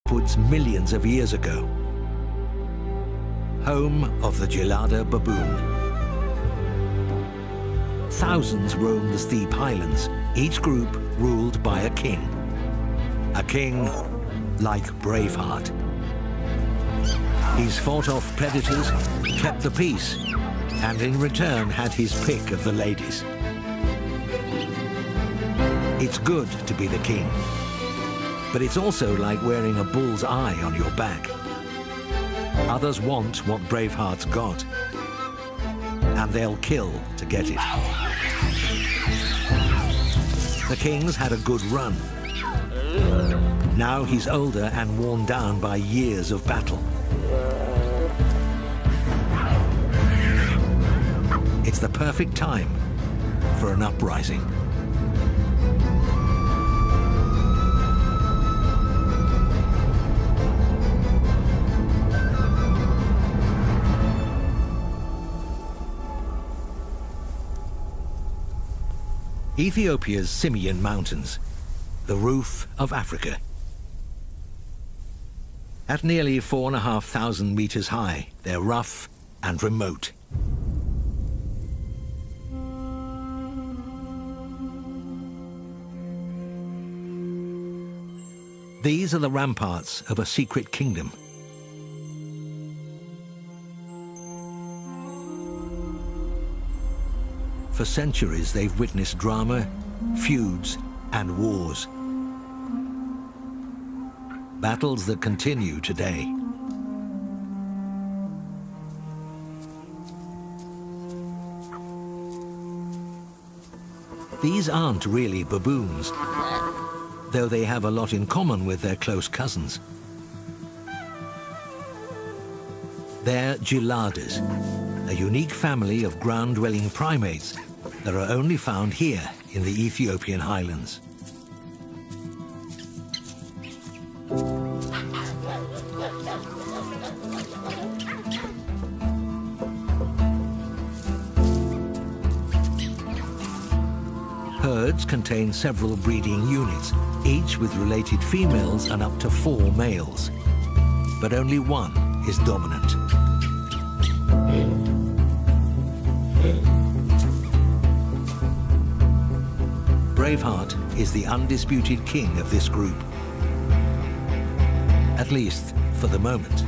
upwards millions of years ago. Home of the Yellow Baboon. Thousands roam the steep highlands, each group ruled by a king. A king like Braveheart. He's fought off predators, kept the peace, and in return had his pick of the ladies. It's good to be the king, but it's also like wearing a bull's eye on your back. Others want what Braveheart's got, and they'll kill to get it. The king's had a good run. Now he's older and worn down by years of battle. It's the perfect time for an uprising. Ethiopia's Simien Mountains, the roof of Africa. At nearly 4,500 meters high, they're rough and remote. These are the ramparts of a secret kingdom. For centuries, they've witnessed drama, feuds, and wars. Battles that continue today. These aren't really baboons, though they have a lot in common with their close cousins. They're geladas, a unique family of ground-dwelling primates that are only found here in the Ethiopian highlands. Herds contain several breeding units, each with related females and up to 4 males. But only one is dominant. Braveheart is the undisputed king of this group. At least for the moment.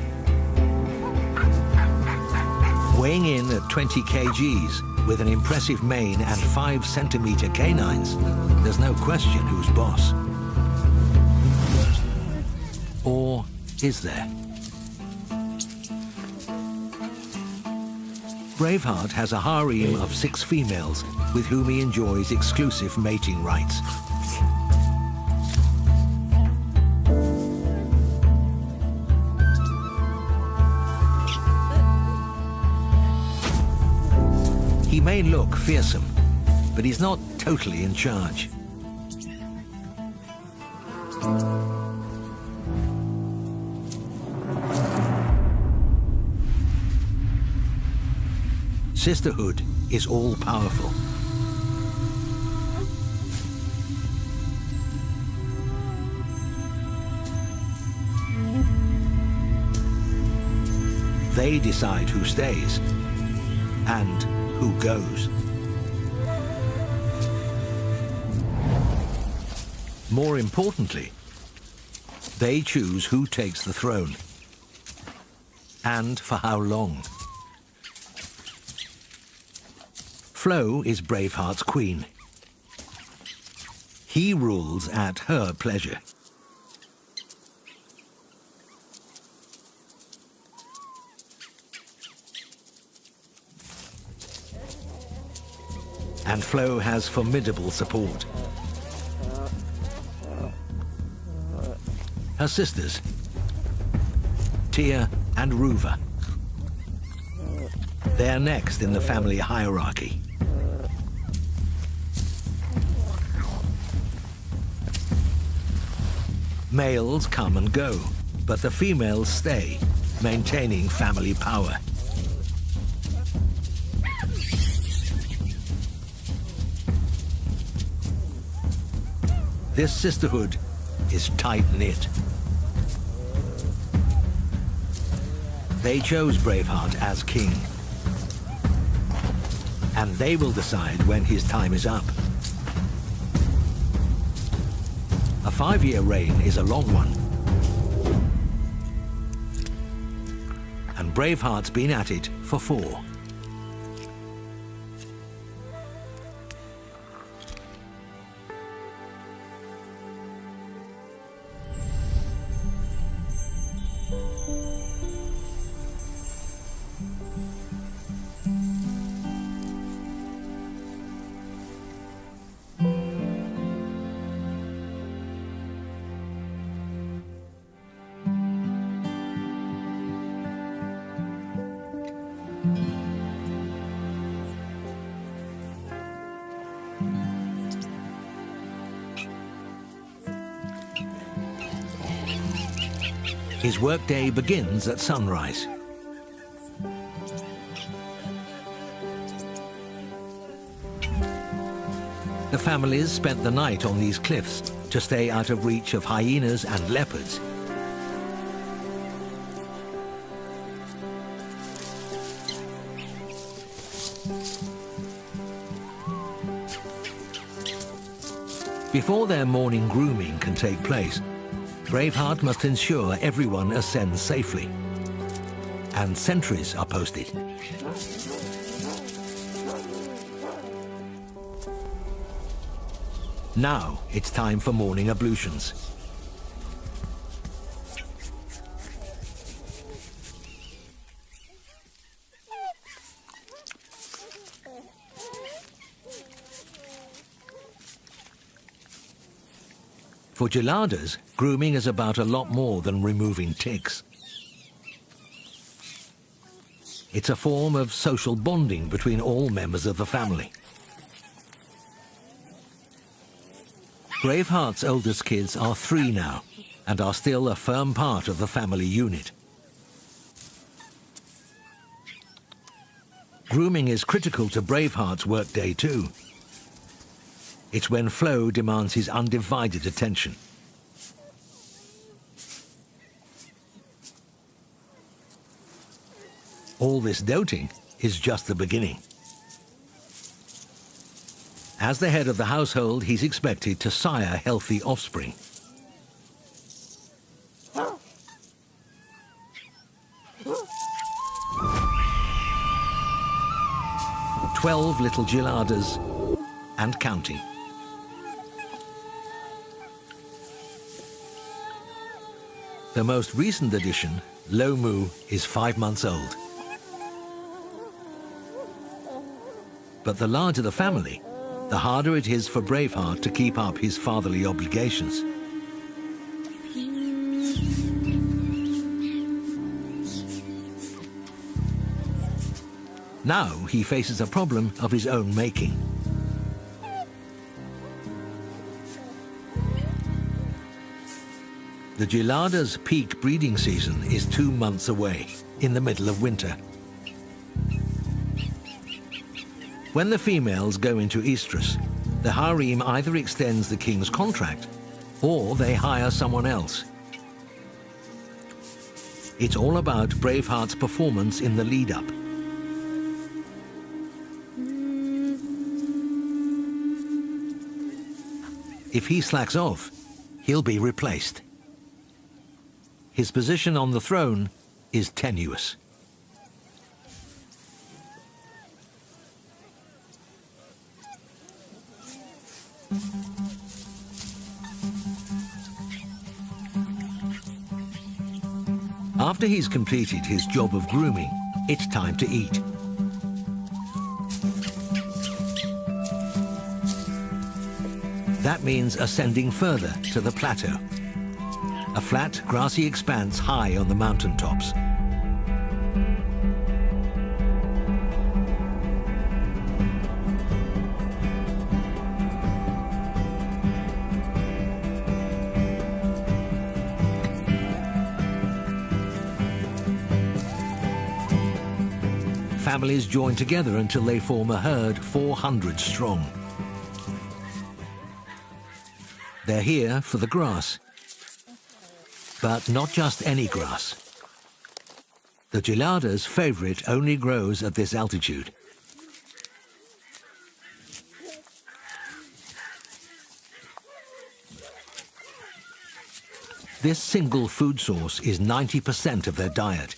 Weighing in at 20 kgs, with an impressive mane and 5-centimeter canines, there's no question who's boss. Or is there? Braveheart has a harem of 6 females with whom he enjoys exclusive mating rights. He may look fearsome, but he's not totally in charge. Sisterhood is all-powerful. They decide who stays and who goes. More importantly, they choose who takes the throne and for how long. Flo is Braveheart's queen. He rules at her pleasure. And Flo has formidable support. Her sisters, Tia and Ruva. They're next in the family hierarchy. Males come and go, but the females stay, maintaining family power. This sisterhood is tight-knit. They chose Braveheart as king. And they will decide when his time is up. A 5-year reign is a long one. And Braveheart's been at it for 4. His workday begins at sunrise. The families spent the night on these cliffs to stay out of reach of hyenas and leopards. Before their morning grooming can take place, Braveheart must ensure everyone ascends safely, and sentries are posted. Now it's time for morning ablutions. For geladas, grooming is about a lot more than removing ticks. It's a form of social bonding between all members of the family. Braveheart's oldest kids are 3 now, and are still a firm part of the family unit. Grooming is critical to Braveheart's workday too. It's when Flo demands his undivided attention. All this doting is just the beginning. As the head of the household, he's expected to sire healthy offspring. "12 little geladas and counting. The most recent addition, Lomu, is 5 months old. But the larger the family, the harder it is for Braveheart to keep up his fatherly obligations. Now he faces a problem of his own making. The gelada's peak breeding season is 2 months away, in the middle of winter. When the females go into estrus, the harem either extends the king's contract or they hire someone else. It's all about Braveheart's performance in the lead-up. If he slacks off, he'll be replaced. His position on the throne is tenuous. After he's completed his job of grooming, it's time to eat. That means ascending further to the plateau, a flat, grassy expanse high on the mountaintops. Families join together until they form a herd 400 strong. They're here for the grass. But not just any grass. The gelader's favorite only grows at this altitude. This single food source is 90% of their diet.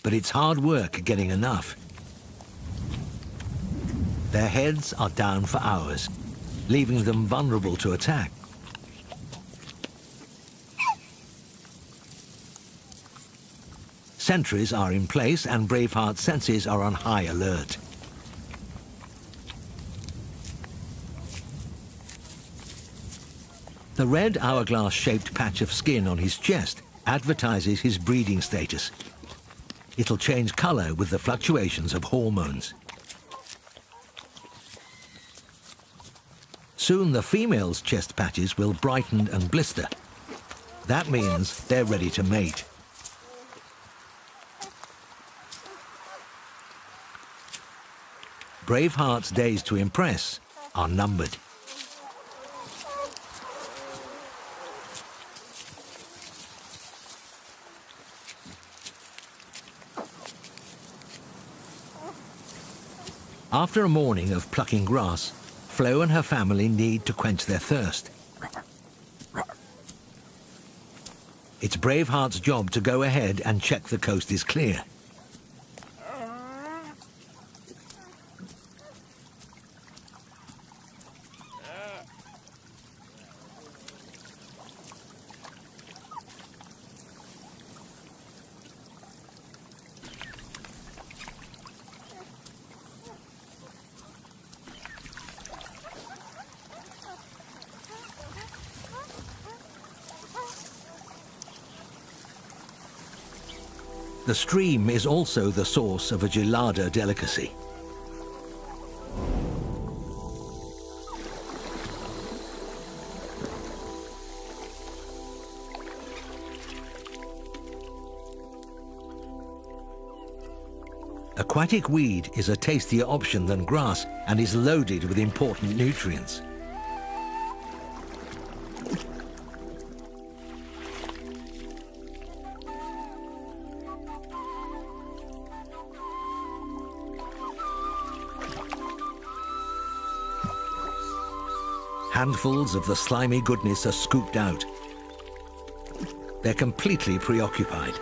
But it's hard work getting enough. Their heads are down for hours, leaving them vulnerable to attack. Sentries are in place and Braveheart's senses are on high alert. The red hourglass-shaped patch of skin on his chest advertises his breeding status. It'll change color with the fluctuations of hormones. Soon the female's chest patches will brighten and blister. That means they're ready to mate. Braveheart's days to impress are numbered. After a morning of plucking grass, Flo and her family need to quench their thirst. It's Braveheart's job to go ahead and check the coast is clear. The stream is also the source of a gelada delicacy. Aquatic weed is a tastier option than grass and is loaded with important nutrients. Handfuls of the slimy goodness are scooped out. They're completely preoccupied.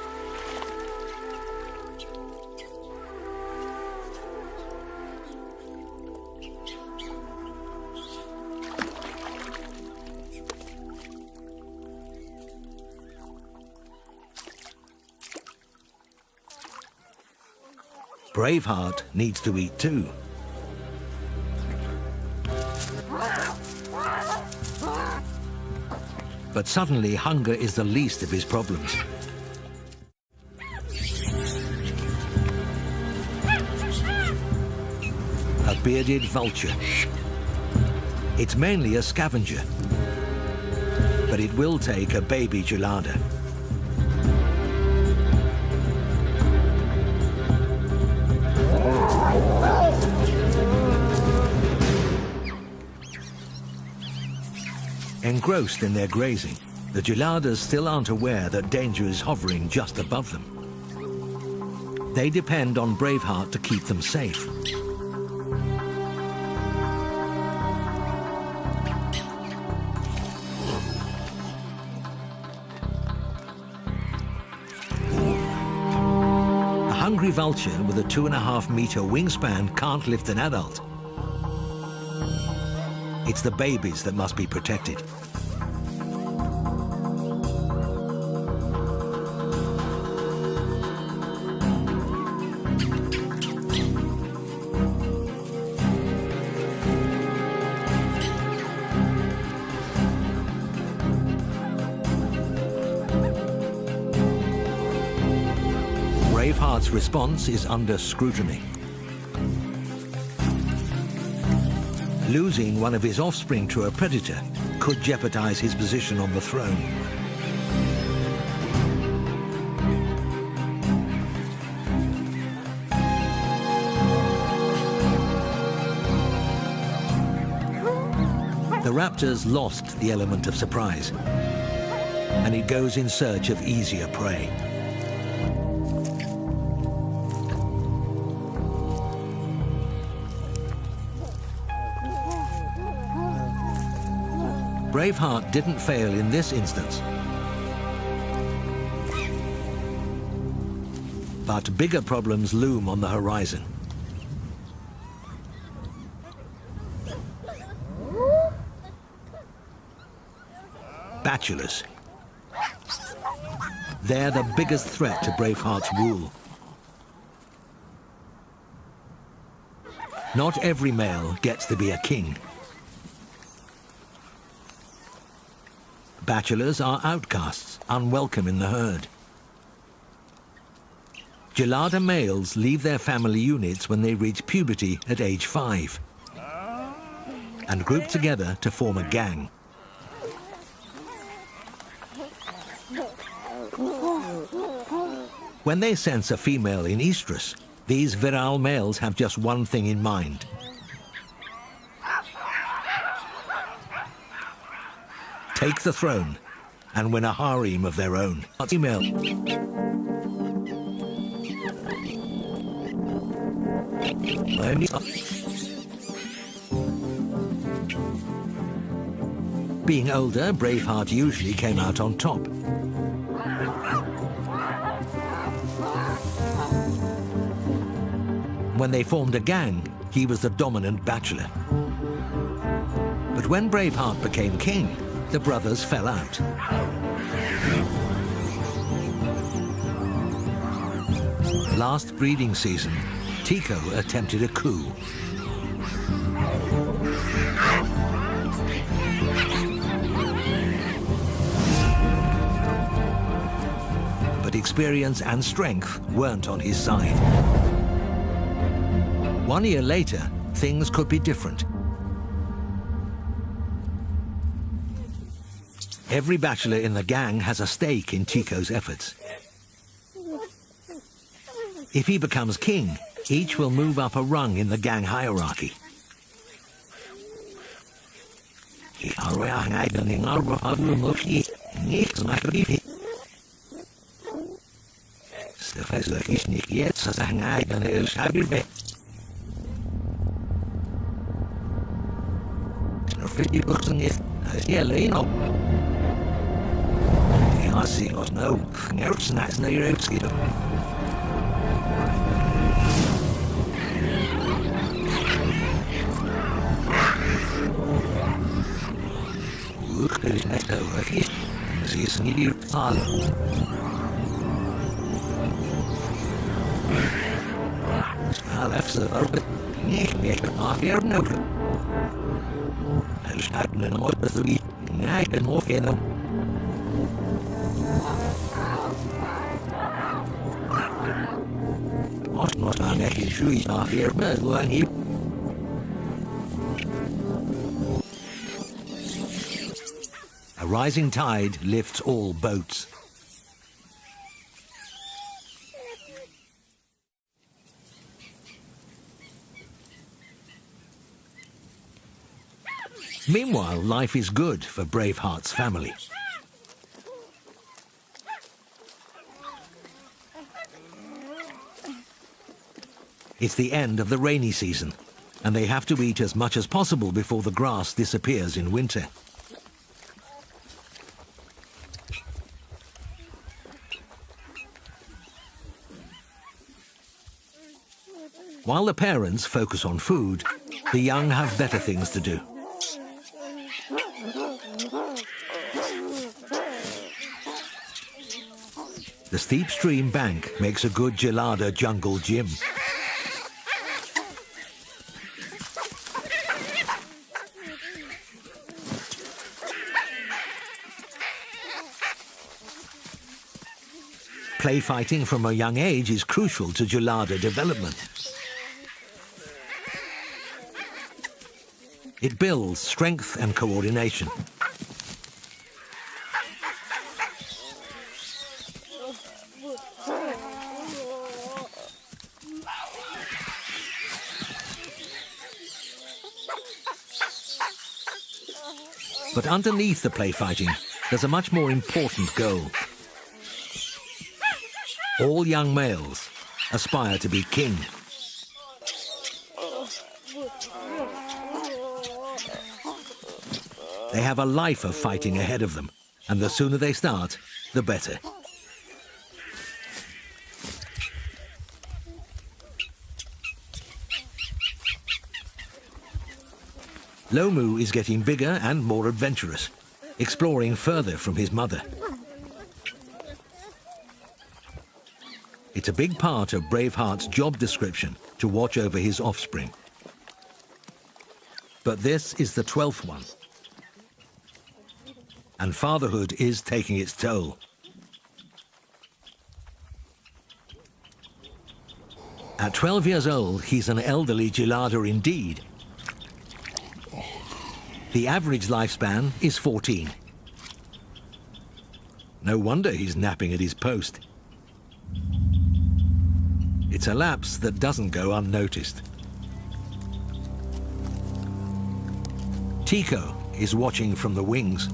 Braveheart needs to eat too. But suddenly hunger is the least of his problems. A bearded vulture. It's mainly a scavenger, but it will take a baby gelada. Engrossed in their grazing, the geladas still aren't aware that danger is hovering just above them. They depend on Braveheart to keep them safe. A hungry vulture with a 2.5-meter wingspan can't lift an adult. It's the babies that must be protected. Braveheart's response is under scrutiny. Losing one of his offspring to a predator could jeopardize his position on the throne. The raptors lost the element of surprise. and it goes in search of easier prey. Braveheart didn't fail in this instance. But bigger problems loom on the horizon. Bachelors. They're the biggest threat to Braveheart's rule. Not every male gets to be a king. Bachelors are outcasts, unwelcome in the herd. Gelada males leave their family units when they reach puberty at age 5 and group together to form a gang. When they sense a female in estrus, these virile males have just one thing in mind: take the throne and win a harem of their own. Female. Being older, Braveheart usually came out on top. When they formed a gang, he was the dominant bachelor. But when Braveheart became king, the brothers fell out. Last breeding season, Tico attempted a coup. But experience and strength weren't on his side. 1 year later, things could be different. Every bachelor in the gang has a stake in Tico's efforts. If he becomes king, each will move up a rung in the gang hierarchy. A rising tide lifts all boats. Meanwhile, life is good for Braveheart's family. It's the end of the rainy season, and they have to eat as much as possible before the grass disappears in winter. While the parents focus on food, the young have better things to do. The steep stream bank makes a good gelada jungle gym. Play fighting from a young age is crucial to gelada development. It builds strength and coordination. But underneath the play fighting, there's a much more important goal. All young males aspire to be king. They have a life of fighting ahead of them, and the sooner they start, the better. Lomu is getting bigger and more adventurous, exploring further from his mother. It's a big part of Braveheart's job description to watch over his offspring. But this is the 12th one. And fatherhood is taking its toll. At 12 years old, he's an elderly gelada indeed. The average lifespan is 14. No wonder he's napping at his post. It's a lapse that doesn't go unnoticed. Tico is watching from the wings.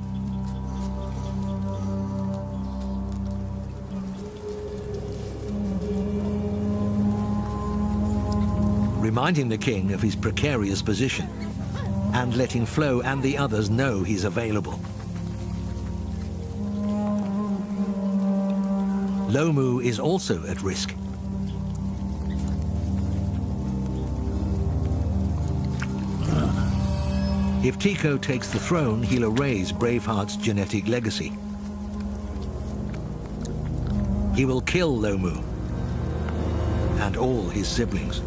Reminding the king of his precarious position and letting Flo and the others know he's available. Lomu is also at risk. If Tico takes the throne, he'll erase Braveheart's genetic legacy. He will kill Lomu and all his siblings.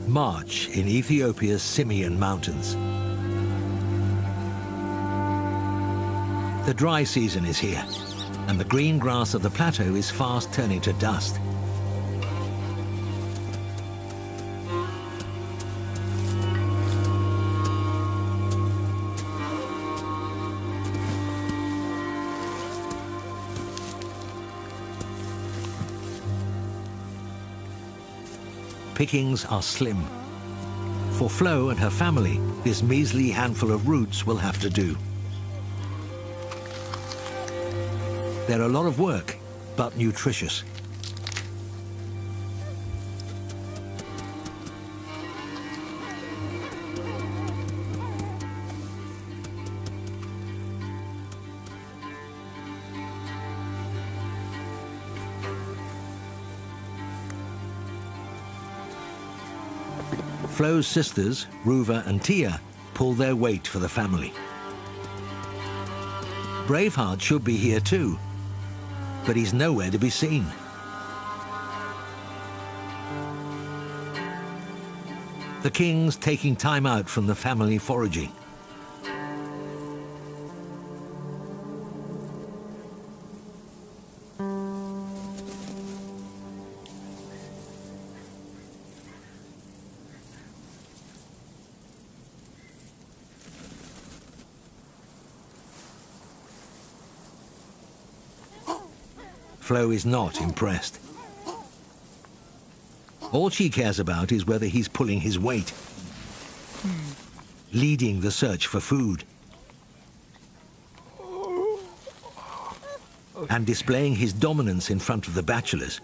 March in Ethiopia's Simeon Mountains. The dry season is here, and the green grass of the plateau is fast turning to dust. Pickings are slim. For Flo and her family, this measly handful of roots will have to do. They're a lot of work, but nutritious. Flo's sisters, Ruva and Tia, pull their weight for the family. Braveheart should be here too, but he's nowhere to be seen. The king's taking time out from the family foraging. Flo is not impressed. All she cares about is whether he's pulling his weight, leading the search for food, and displaying his dominance in front of the bachelors.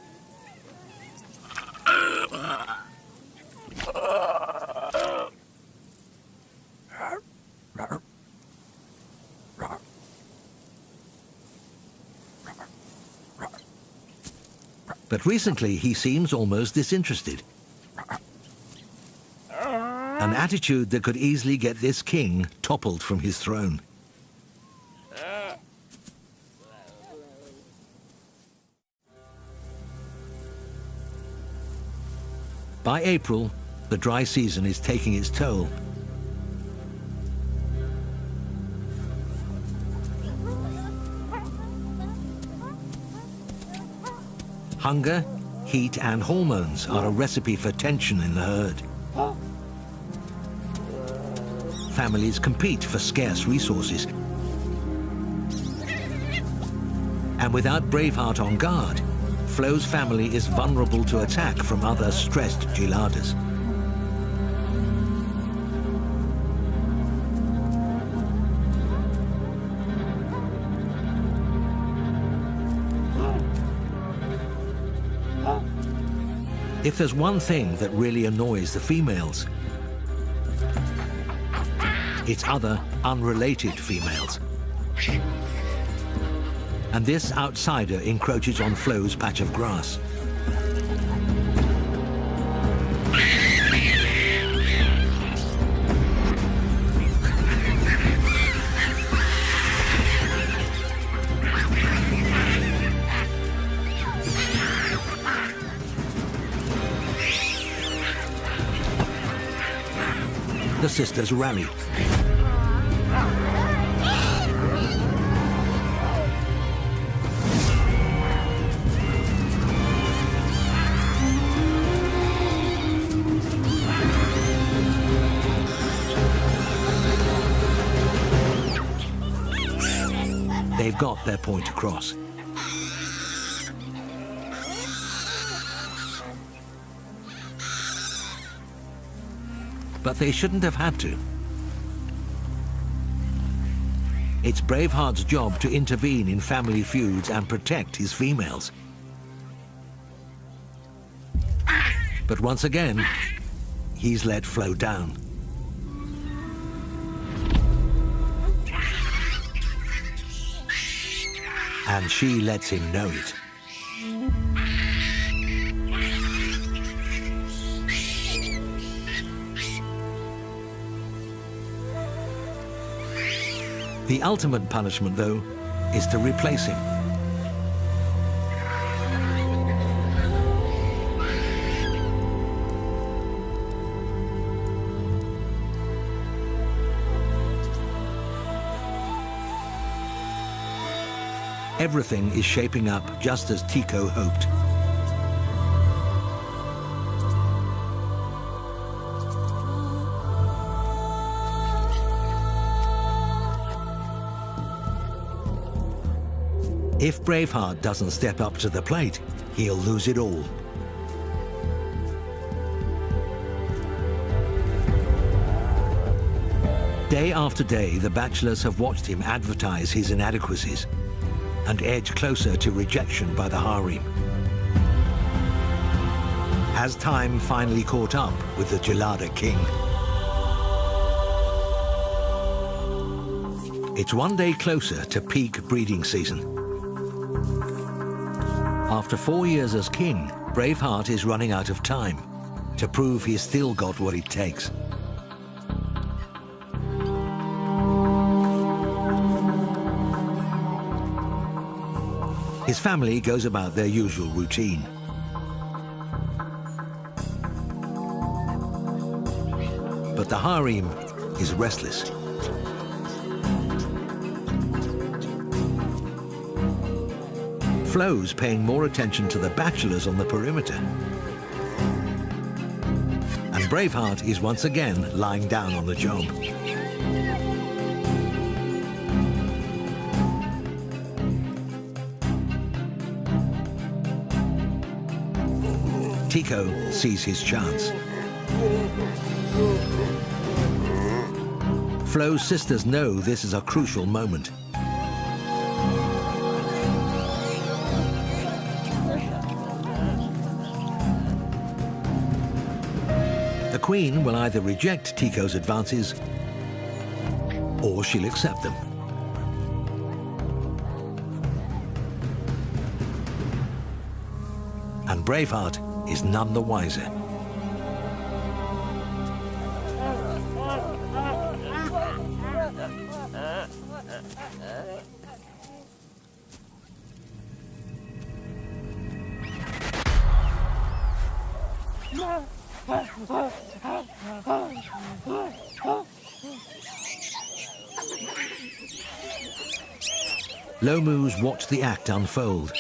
But recently, he seems almost disinterested. An attitude that could easily get this king toppled from his throne. By April, the dry season is taking its toll. Hunger, heat, and hormones are a recipe for tension in the herd. Families compete for scarce resources. And without Braveheart on guard, Flo's family is vulnerable to attack from other stressed geladas. If there's one thing that really annoys the females, it's other unrelated females. And this outsider encroaches on Flo's patch of grass. The sisters rally. They've got their point across. But they shouldn't have had to. It's Braveheart's job to intervene in family feuds and protect his females. But once again, he's let Flo down. And she lets him know it. The ultimate punishment, though, is to replace him. Everything is shaping up just as Tico hoped. If Braveheart doesn't step up to the plate, he'll lose it all. Day after day, the bachelors have watched him advertise his inadequacies and edge closer to rejection by the harem. Has time finally caught up with the Gelada king? It's one day closer to peak breeding season. After 4 years as king, Braveheart is running out of time to prove he's still got what it takes. His family goes about their usual routine. But the harem is restless. Flo's paying more attention to the bachelors on the perimeter. And Braveheart is once again lying down on the job. Tico sees his chance. Flo's sisters know this is a crucial moment. The Queen will either reject Tico's advances or she'll accept them. And Braveheart is none the wiser. Lomus watch the act unfold.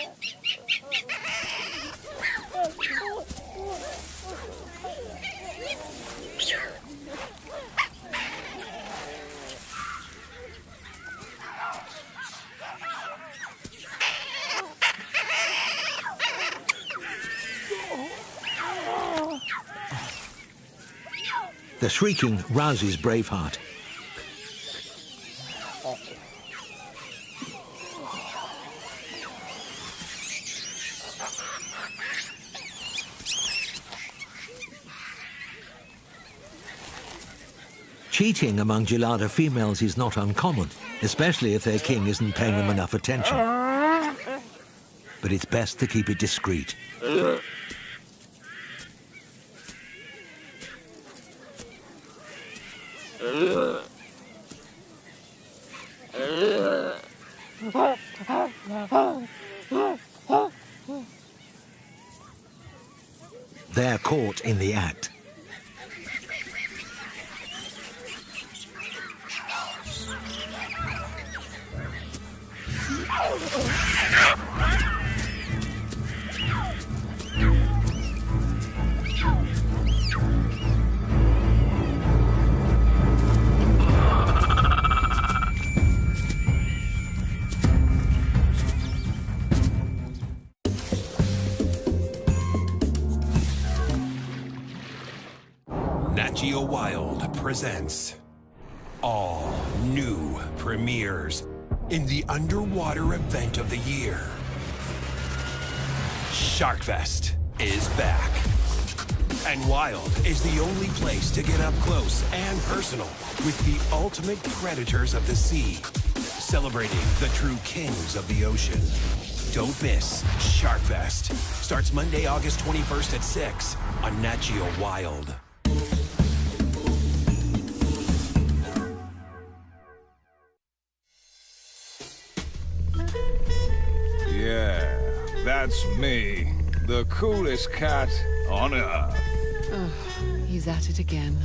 The shrieking rouses Braveheart. Cheating among gelada females is not uncommon, especially if their king isn't paying them enough attention. But it's best to keep it discreet. They're caught in the act. Wild presents all new premieres in the underwater event of the year. Sharkfest is back, and Wild is the only place to get up close and personal with the ultimate predators of the sea, celebrating the true kings of the ocean. Don't miss Sharkfest. Starts Monday, August 21st at 6 on Nat Geo Wild. Yeah, that's me, the coolest cat on Earth. Oh, he's at it again.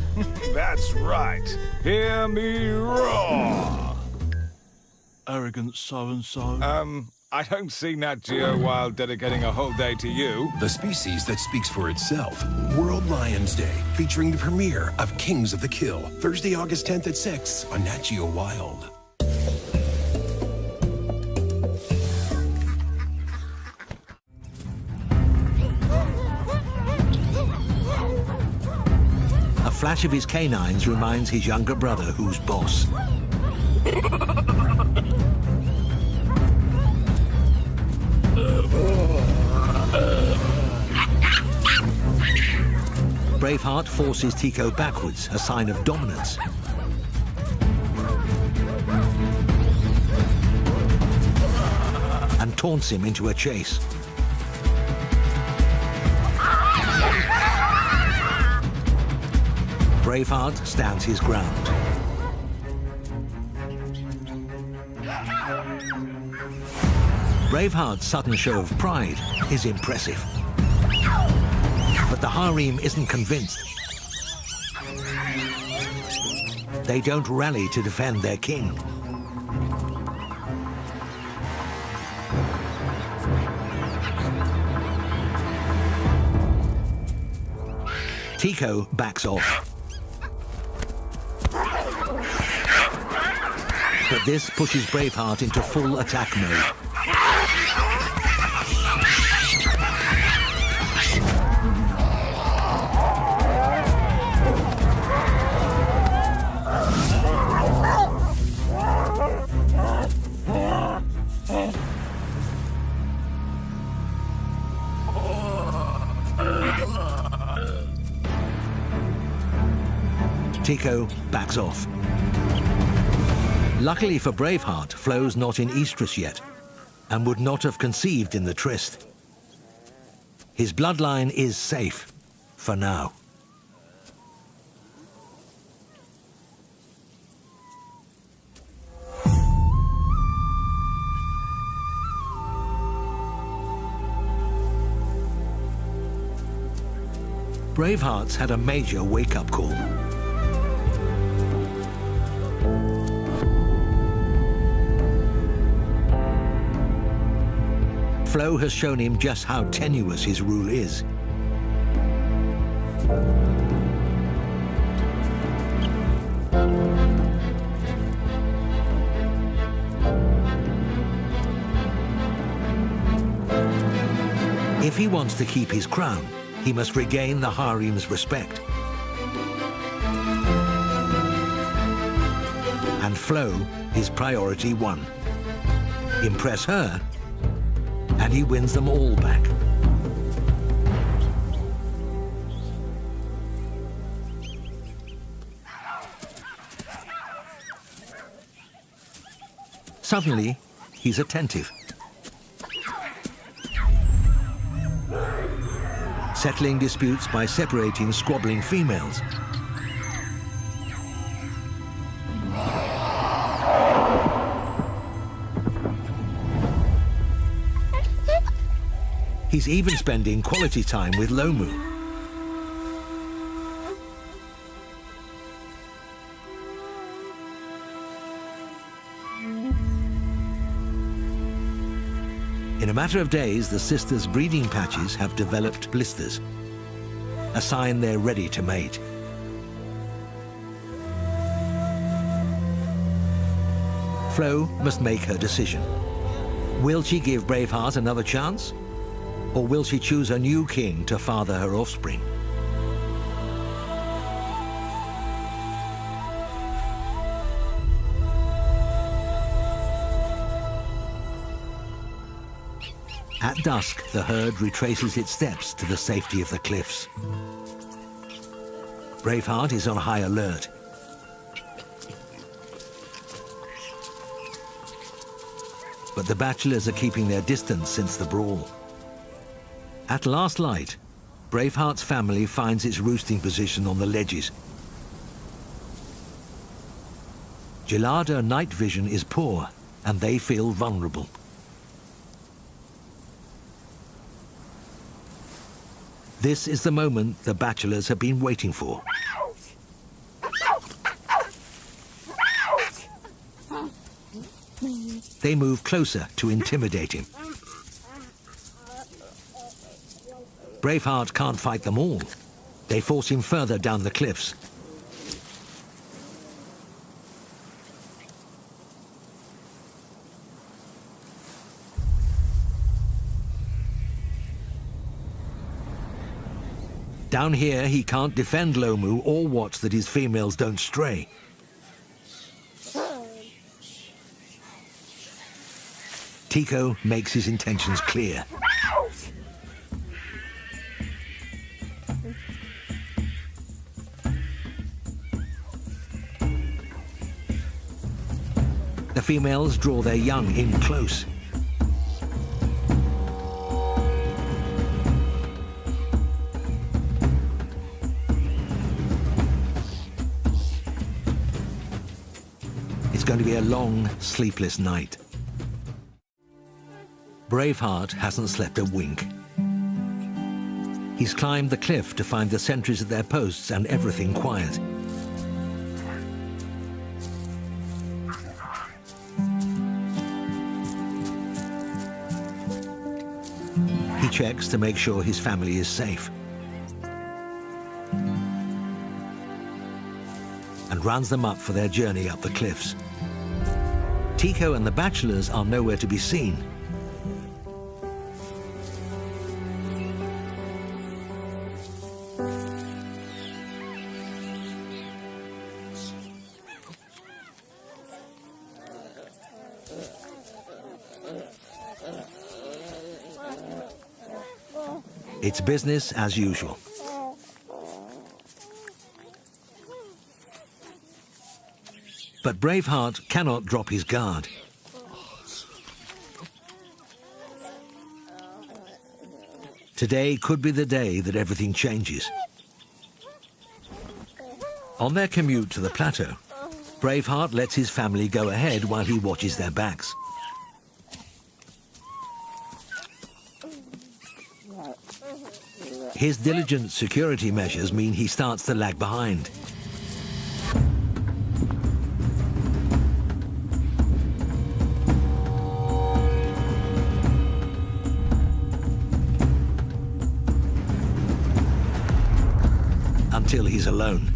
That's right. Hear me roar! Arrogant so-and-so. I don't see Nat Geo Wild dedicating a whole day to you. The species that speaks for itself. World Lions Day, featuring the premiere of Kings of the Kill, Thursday, August 10th at 6 on Nat Geo Wild. A flash of his canines reminds his younger brother who's boss. Braveheart forces Tico backwards, a sign of dominance. And taunts him into a chase. Braveheart stands his ground. Braveheart's sudden show of pride is impressive. But the harem isn't convinced. They don't rally to defend their king. Tico backs off. But this pushes Braveheart into full attack mode. Tico backs off. Luckily for Braveheart, Flo's not in estrus yet, and would not have conceived in the tryst. His bloodline is safe, for now. Braveheart's had a major wake-up call. Flo has shown him just how tenuous his rule is. If he wants to keep his crown, he must regain the harem's respect. and Flo is priority one. Impress her, and he wins them all back. Suddenly, he's attentive. Settling disputes by separating squabbling females. He's even spending quality time with Lomu. In a matter of days, the sisters' breeding patches have developed blisters, a sign they're ready to mate. Flo must make her decision. Will she give Braveheart another chance? Or will she choose a new king to father her offspring? At dusk, the herd retraces its steps to the safety of the cliffs. Braveheart is on high alert. But the bachelors are keeping their distance since the brawl. At last light, Braveheart's family finds its roosting position on the ledges. Gelada night vision is poor, and they feel vulnerable. This is the moment the bachelors have been waiting for. They move closer to intimidate him. Braveheart can't fight them all. They force him further down the cliffs. Down here, he can't defend Lomu or watch that his females don't stray. Tico makes his intentions clear. The females draw their young in close. It's going to be a long, sleepless night. Braveheart hasn't slept a wink. He's climbed the cliff to find the sentries at their posts and everything quiet. He checks to make sure his family is safe and rounds them up for their journey up the cliffs. Tico and the bachelors are nowhere to be seen. It's business as usual. But Braveheart cannot drop his guard. Today could be the day that everything changes. On their commute to the plateau, Braveheart lets his family go ahead while he watches their backs. His diligent security measures mean he starts to lag behind. Until he's alone.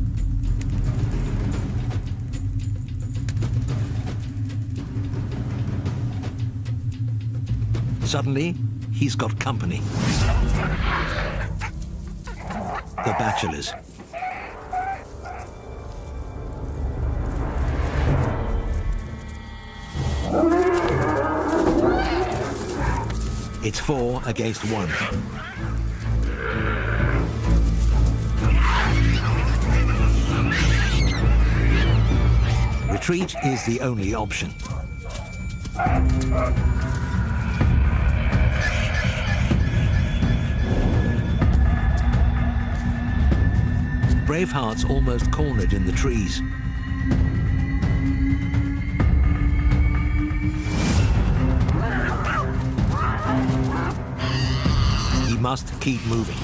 Suddenly, he's got company. The bachelors. It's 4 against 1. Retreat is the only option. Braveheart's almost cornered in the trees. He must keep moving.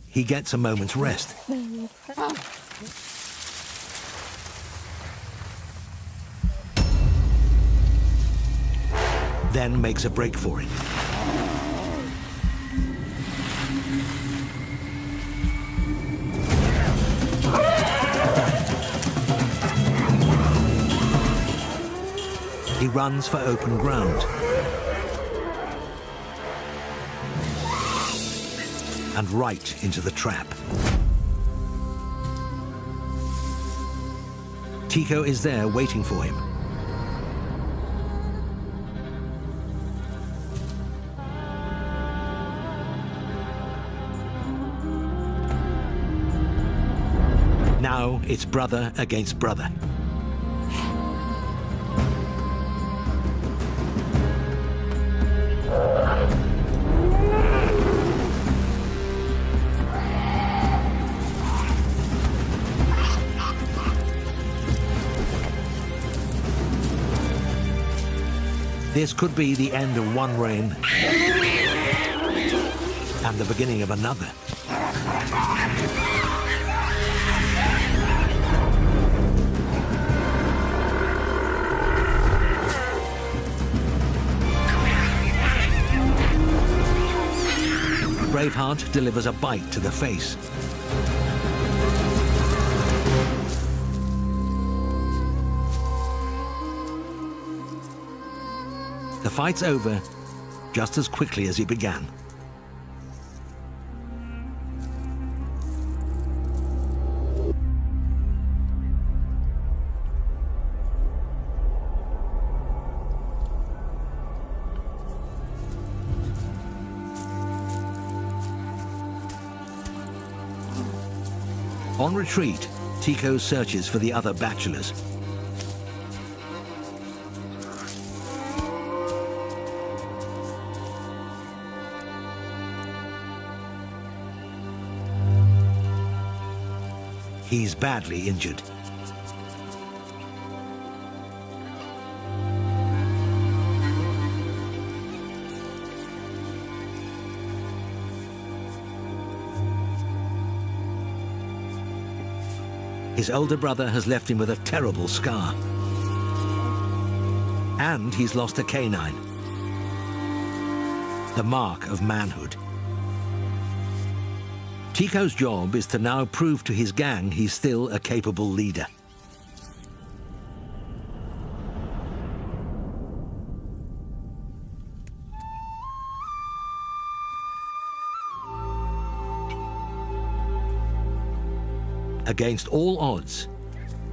He gets a moment's rest. Then makes a break for it. He runs for open ground. And right into the trap. Tico is there waiting for him. Now it's brother against brother. This could be the end of one reign and the beginning of another. Braveheart delivers a bite to the face. The fight's over just as quickly as it began. On retreat, Tico searches for the other bachelors. He's badly injured. His older brother has left him with a terrible scar. And he's lost a canine. The mark of manhood. Tico's job is to now prove to his gang he's still a capable leader. Against all odds,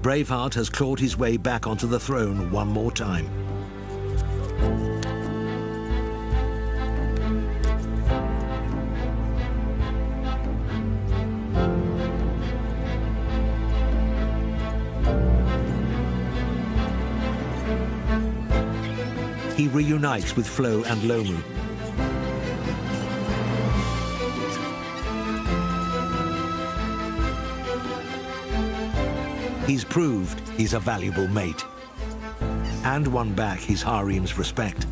Braveheart has clawed his way back onto the throne one more time. He reunites with Flo and Lomu. He's proved he's a valuable mate and won back his harem's respect.